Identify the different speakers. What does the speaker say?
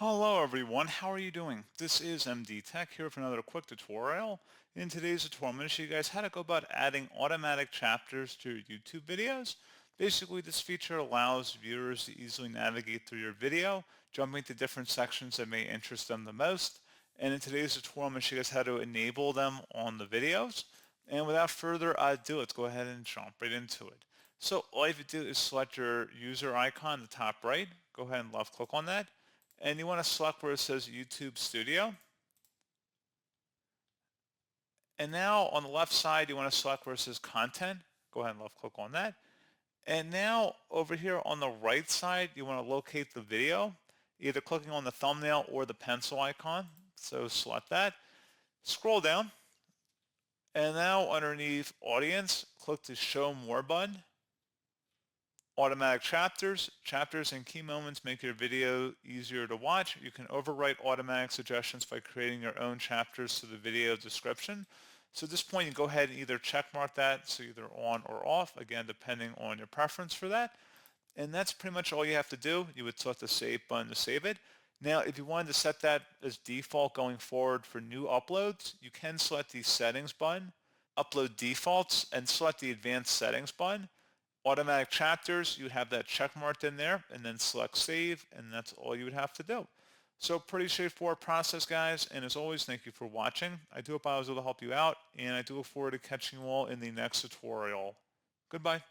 Speaker 1: Hello everyone, how are you doing? This is MD Tech here for another quick tutorial. In today's tutorial, I'm going to show you guys how to go about adding automatic chapters to your YouTube videos. Basically, this feature allows viewers to easily navigate through your video, jumping to different sections that may interest them the most. And in today's tutorial, I'm going to show you guys how to enable them on the videos. And without further ado, let's go ahead and jump right into it. So all you have to do is select your user icon in the top right. Go ahead and left click on that. And you want to select where it says YouTube Studio. And now on the left side, you want to select where it says Content. Go ahead and left click on that. And now over here on the right side, you want to locate the video, either clicking on the thumbnail or the pencil icon. So select that. Scroll down. And now underneath Audience, click the Show More button. Automatic chapters. Chapters and key moments make your video easier to watch. You can overwrite automatic suggestions by creating your own chapters to the video description. So at this point, you go ahead and either check mark that, so either on or off, again, depending on your preference for that. And that's pretty much all you have to do. You would select the Save button to save it. Now, if you wanted to set that as default going forward for new uploads, you can select the Settings button, Upload Defaults, and select the Advanced Settings button. Automatic chapters, you have that check marked in there, and then select Save, and that's all you would have to do. So pretty straightforward process, guys, and as always, thank you for watching. I do hope I was able to help you out, and I do look forward to catching you all in the next tutorial. Goodbye.